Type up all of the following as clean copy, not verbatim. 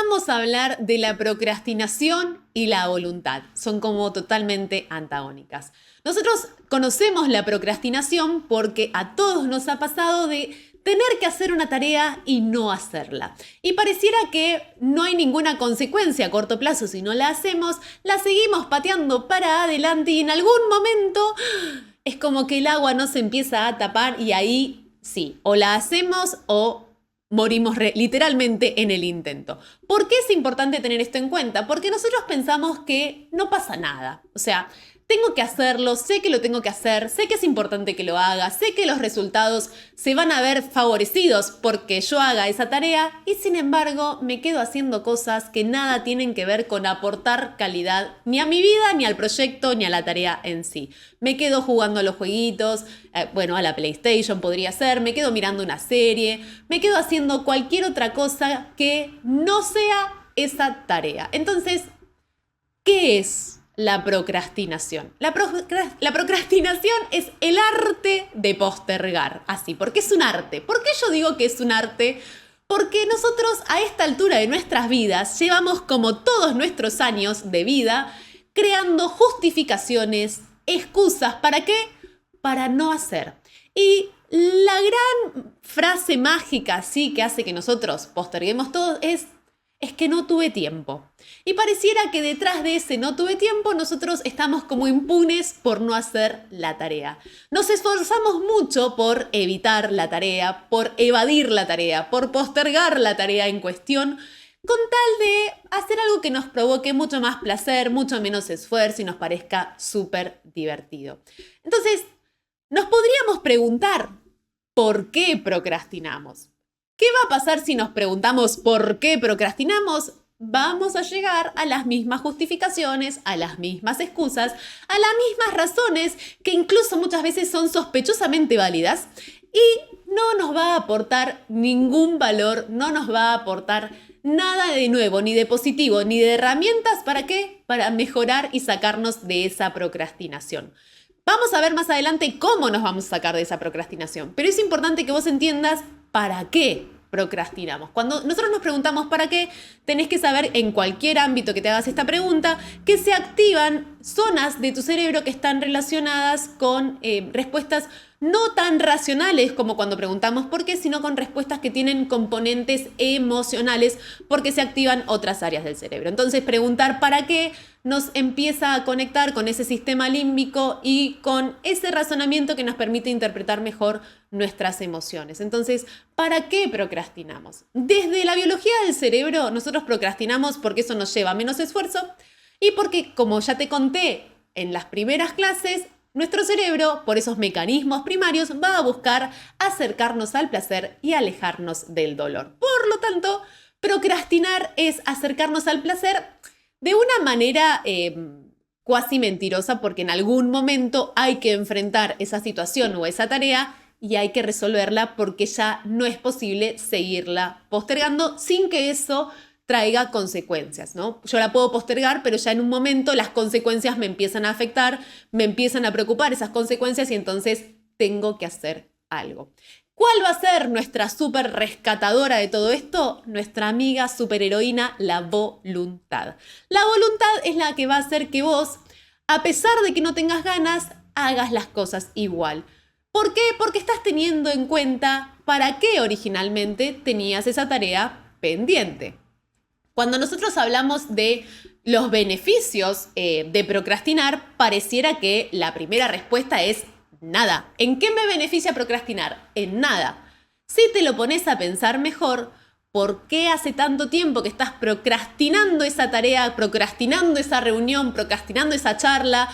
vamos a hablar de la procrastinación y la voluntad. Son como totalmente antagónicas. Nosotros conocemos la procrastinación porque a todos nos ha pasado de tener que hacer una tarea y no hacerla. Y pareciera que no hay ninguna consecuencia a corto plazo si no la hacemos, la seguimos pateando para adelante y en algún momento es como que el agua no se empieza a tapar y ahí sí, o la hacemos o morimos literalmente en el intento. ¿Por qué es importante tener esto en cuenta? Porque nosotros pensamos que no pasa nada. O sea, tengo que hacerlo, sé que lo tengo que hacer, sé que es importante que lo haga, sé que los resultados se van a ver favorecidos porque yo haga esa tarea y sin embargo me quedo haciendo cosas que nada tienen que ver con aportar calidad ni a mi vida, ni al proyecto, ni a la tarea en sí. Me quedo jugando a los jueguitos, a la PlayStation podría ser, me quedo mirando una serie, me quedo haciendo cualquier otra cosa que no sea esa tarea. Entonces, ¿qué es la procrastinación? La procrastinación es el arte de postergar. Así, porque es un arte. ¿Por qué yo digo que es un arte? Porque nosotros a esta altura de nuestras vidas llevamos como todos nuestros años de vida creando justificaciones, excusas. ¿Para qué? Para no hacer. Y la gran frase mágica sí que hace que nosotros posterguemos todo es que no tuve tiempo. Y pareciera que detrás de ese no tuve tiempo nosotros estamos como impunes por no hacer la tarea. Nos esforzamos mucho por evitar la tarea, por evadir la tarea, por postergar la tarea en cuestión, con tal de hacer algo que nos provoque mucho más placer, mucho menos esfuerzo y nos parezca súper divertido. Entonces, nos podríamos preguntar, ¿por qué procrastinamos? ¿Qué va a pasar si nos preguntamos por qué procrastinamos? Vamos a llegar a las mismas justificaciones, a las mismas excusas, a las mismas razones que incluso muchas veces son sospechosamente válidas y no nos va a aportar ningún valor, no nos va a aportar nada de nuevo, ni de positivo, ni de herramientas. ¿Para qué? Para mejorar y sacarnos de esa procrastinación. Vamos a ver más adelante cómo nos vamos a sacar de esa procrastinación, pero es importante que vos entiendas ¿para qué procrastinamos? Cuando nosotros nos preguntamos ¿para qué? Tenés que saber en cualquier ámbito que te hagas esta pregunta que se activan zonas de tu cerebro que están relacionadas con respuestas no tan racionales como cuando preguntamos por qué, sino con respuestas que tienen componentes emocionales porque se activan otras áreas del cerebro. Entonces, preguntar ¿para qué? Nos empieza a conectar con ese sistema límbico y con ese razonamiento que nos permite interpretar mejor nuestras emociones. Entonces, ¿para qué procrastinamos? Desde la biología del cerebro, nosotros procrastinamos porque eso nos lleva a menos esfuerzo y porque, como ya te conté en las primeras clases, nuestro cerebro, por esos mecanismos primarios, va a buscar acercarnos al placer y alejarnos del dolor. Por lo tanto, procrastinar es acercarnos al placer de una manera cuasi mentirosa, porque en algún momento hay que enfrentar esa situación o esa tarea y hay que resolverla porque ya no es posible seguirla postergando sin que eso traiga consecuencias, ¿no? Yo la puedo postergar, pero ya en un momento las consecuencias me empiezan a afectar, me empiezan a preocupar esas consecuencias y entonces tengo que hacer algo. ¿Cuál va a ser nuestra súper rescatadora de todo esto? Nuestra amiga superheroína, la voluntad. La voluntad es la que va a hacer que vos, a pesar de que no tengas ganas, hagas las cosas igual. ¿Por qué? Porque estás teniendo en cuenta para qué originalmente tenías esa tarea pendiente. Cuando nosotros hablamos de los beneficios de procrastinar, pareciera que la primera respuesta es nada. ¿En qué me beneficia procrastinar? En nada. Si te lo pones a pensar mejor, ¿por qué hace tanto tiempo que estás procrastinando esa tarea, procrastinando esa reunión, procrastinando esa charla,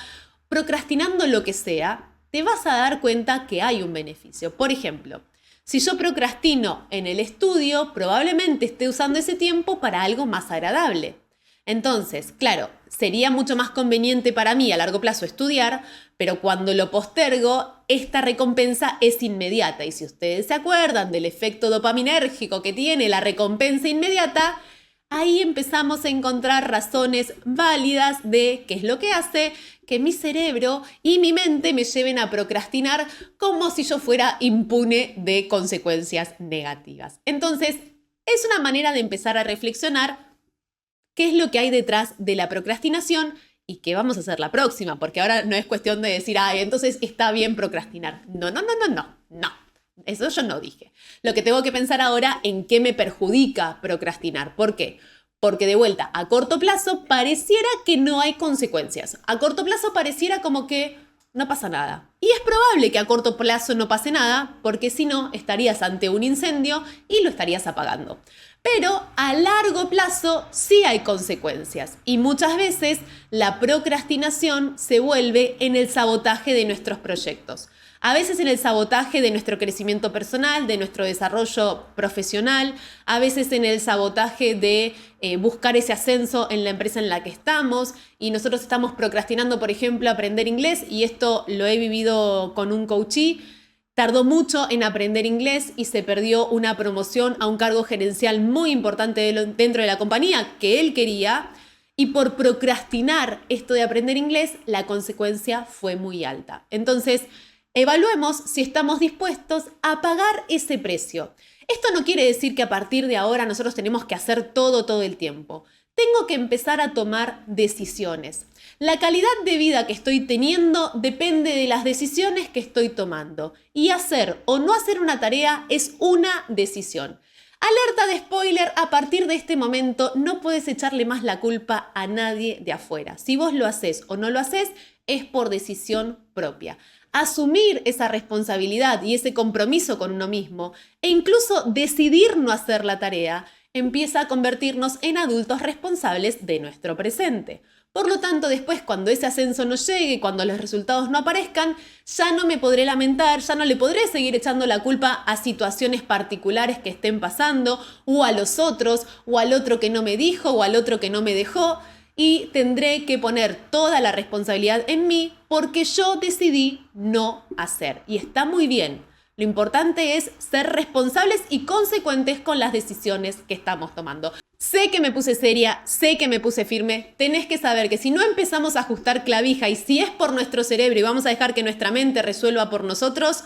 procrastinando lo que sea? Te vas a dar cuenta que hay un beneficio. Por ejemplo, si yo procrastino en el estudio, probablemente esté usando ese tiempo para algo más agradable. Entonces, claro, sería mucho más conveniente para mí a largo plazo estudiar, pero cuando lo postergo, esta recompensa es inmediata. Y si ustedes se acuerdan del efecto dopaminérgico que tiene la recompensa inmediata, ahí empezamos a encontrar razones válidas de qué es lo que hace que mi cerebro y mi mente me lleven a procrastinar como si yo fuera impune de consecuencias negativas. Entonces, es una manera de empezar a reflexionar qué es lo que hay detrás de la procrastinación y qué vamos a hacer la próxima, porque ahora no es cuestión de decir, ay, entonces está bien procrastinar. No, no, no, no, no, no. Eso yo no dije. Lo que tengo que pensar ahora en qué me perjudica procrastinar. ¿Por qué? Porque de vuelta, a corto plazo pareciera que no hay consecuencias. A corto plazo pareciera como que no pasa nada. Y es probable que a corto plazo no pase nada, porque si no, estarías ante un incendio y lo estarías apagando. Pero a largo plazo sí hay consecuencias y muchas veces la procrastinación se vuelve en el sabotaje de nuestros proyectos. A veces en el sabotaje de nuestro crecimiento personal, de nuestro desarrollo profesional, a veces en el sabotaje de buscar ese ascenso en la empresa en la que estamos y nosotros estamos procrastinando, por ejemplo, aprender inglés y esto lo he vivido con un coachee. Tardó mucho en aprender inglés y se perdió una promoción a un cargo gerencial muy importante dentro de la compañía que él quería. Y por procrastinar esto de aprender inglés, la consecuencia fue muy alta. Entonces, evaluemos si estamos dispuestos a pagar ese precio. Esto no quiere decir que a partir de ahora nosotros tenemos que hacer todo el tiempo. Tengo que empezar a tomar decisiones. La calidad de vida que estoy teniendo depende de las decisiones que estoy tomando. Y hacer o no hacer una tarea es una decisión. Alerta de spoiler, a partir de este momento no puedes echarle más la culpa a nadie de afuera. Si vos lo haces o no lo haces, es por decisión propia. Asumir esa responsabilidad y ese compromiso con uno mismo e incluso decidir no hacer la tarea empieza a convertirnos en adultos responsables de nuestro presente. Por lo tanto, después cuando ese ascenso no llegue, cuando los resultados no aparezcan, ya no me podré lamentar, ya no le podré seguir echando la culpa a situaciones particulares que estén pasando, o a los otros, o al otro que no me dijo, o al otro que no me dejó, y tendré que poner toda la responsabilidad en mí porque yo decidí no hacer. Y está muy bien. Lo importante es ser responsables y consecuentes con las decisiones que estamos tomando. Sé que me puse seria, sé que me puse firme. Tenés que saber que si no empezamos a ajustar clavija y si es por nuestro cerebro y vamos a dejar que nuestra mente resuelva por nosotros,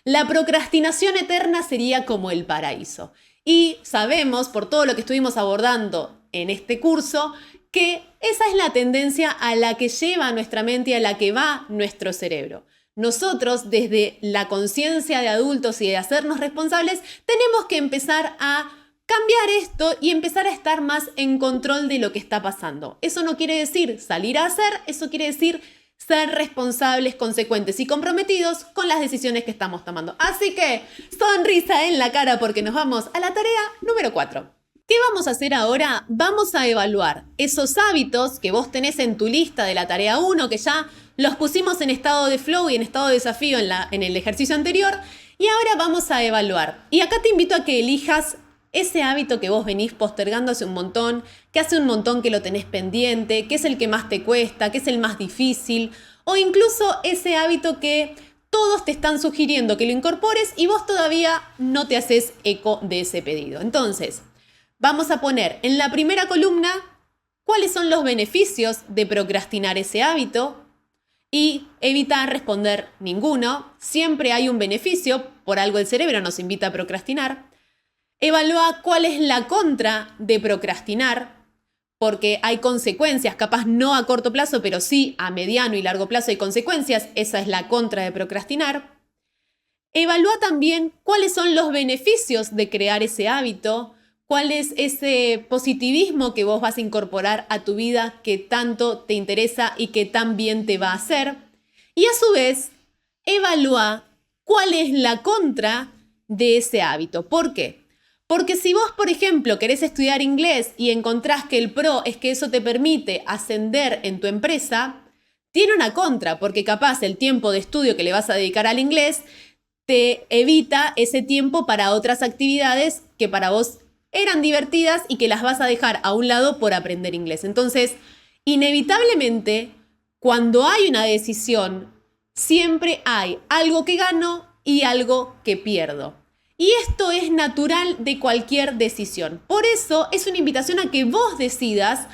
la procrastinación eterna sería como el paraíso. Y sabemos, por todo lo que estuvimos abordando en este curso, que esa es la tendencia a la que lleva nuestra mente y a la que va nuestro cerebro. Nosotros, desde la conciencia de adultos y de hacernos responsables, tenemos que empezar a cambiar esto y empezar a estar más en control de lo que está pasando. Eso no quiere decir salir a hacer, eso quiere decir ser responsables, consecuentes y comprometidos con las decisiones que estamos tomando. Así que, sonrisa en la cara porque nos vamos a la tarea número 4. ¿Qué vamos a hacer ahora? Vamos a evaluar esos hábitos que vos tenés en tu lista de la tarea 1, que ya los pusimos en estado de flow y en estado de desafío en el ejercicio anterior, y ahora vamos a evaluar. Y acá te invito a que elijas ese hábito que vos venís postergando hace un montón, que hace un montón que lo tenés pendiente, que es el que más te cuesta, que es el más difícil, o incluso ese hábito que todos te están sugiriendo que lo incorpores y vos todavía no te haces eco de ese pedido. Entonces, vamos a poner en la primera columna cuáles son los beneficios de procrastinar ese hábito y evitar responder ninguno. Siempre hay un beneficio, por algo el cerebro nos invita a procrastinar. Evalúa cuál es la contra de procrastinar, porque hay consecuencias, capaz no a corto plazo, pero sí a mediano y largo plazo hay consecuencias. Esa es la contra de procrastinar. Evalúa también cuáles son los beneficios de crear ese hábito, cuál es ese positivismo que vos vas a incorporar a tu vida que tanto te interesa y que tan bien te va a hacer. Y a su vez, evalúa cuál es la contra de ese hábito. ¿Por qué? Porque si vos, por ejemplo, querés estudiar inglés y encontrás que el pro es que eso te permite ascender en tu empresa, tiene una contra, porque capaz el tiempo de estudio que le vas a dedicar al inglés te evita ese tiempo para otras actividades que para vos eran divertidas y que las vas a dejar a un lado por aprender inglés. Entonces, inevitablemente, cuando hay una decisión, siempre hay algo que gano y algo que pierdo. Y esto es natural de cualquier decisión. Por eso es una invitación a que vos decidas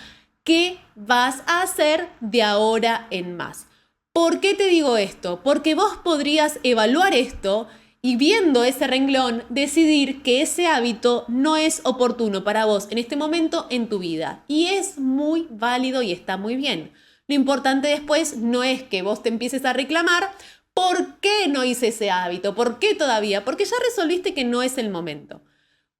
qué vas a hacer de ahora en más. ¿Por qué te digo esto? Porque vos podrías evaluar esto y viendo ese renglón, decidir que ese hábito no es oportuno para vos en este momento en tu vida. Y es muy válido y está muy bien. Lo importante después no es que vos te empieces a reclamar ¿por qué no hice ese hábito? ¿Por qué todavía? Porque ya resolviste que no es el momento.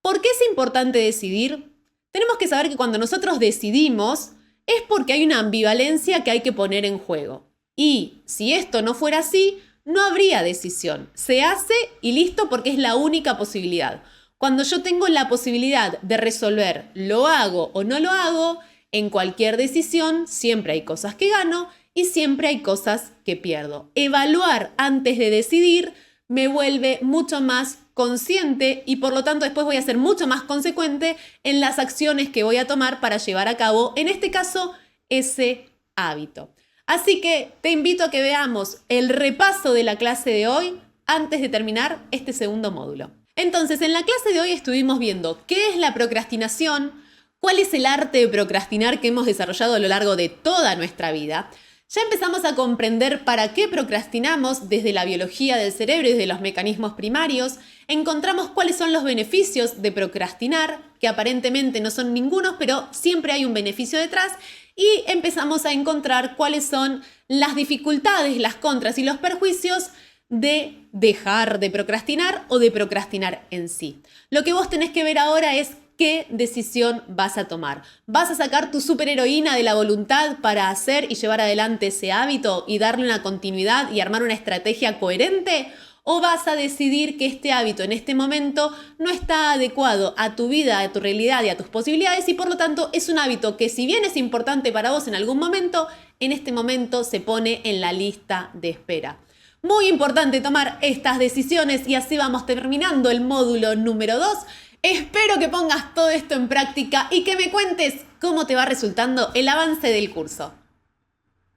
¿Por qué es importante decidir? Tenemos que saber que cuando nosotros decidimos es porque hay una ambivalencia que hay que poner en juego. Y si esto no fuera así, no habría decisión. Se hace y listo porque es la única posibilidad. Cuando yo tengo la posibilidad de resolver lo hago o no lo hago, en cualquier decisión siempre hay cosas que gano y siempre hay cosas que pierdo. Evaluar antes de decidir me vuelve mucho más consciente y por lo tanto después voy a ser mucho más consecuente en las acciones que voy a tomar para llevar a cabo, en este caso, ese hábito. Así que te invito a que veamos el repaso de la clase de hoy antes de terminar este segundo módulo. Entonces, en la clase de hoy estuvimos viendo qué es la procrastinación, cuál es el arte de procrastinar que hemos desarrollado a lo largo de toda nuestra vida. Ya empezamos a comprender para qué procrastinamos desde la biología del cerebro y desde los mecanismos primarios. Encontramos cuáles son los beneficios de procrastinar, que aparentemente no son ningunos, pero siempre hay un beneficio detrás. Y empezamos a encontrar cuáles son las dificultades, las contras y los perjuicios de dejar de procrastinar o de procrastinar en sí. Lo que vos tenés que ver ahora es ¿qué decisión vas a tomar? ¿Vas a sacar tu superheroína de la voluntad para hacer y llevar adelante ese hábito y darle una continuidad y armar una estrategia coherente? ¿O vas a decidir que este hábito en este momento no está adecuado a tu vida, a tu realidad y a tus posibilidades y por lo tanto es un hábito que si bien es importante para vos en algún momento, en este momento se pone en la lista de espera? Muy importante tomar estas decisiones y así vamos terminando el módulo número 2. Espero que pongas todo esto en práctica y que me cuentes cómo te va resultando el avance del curso.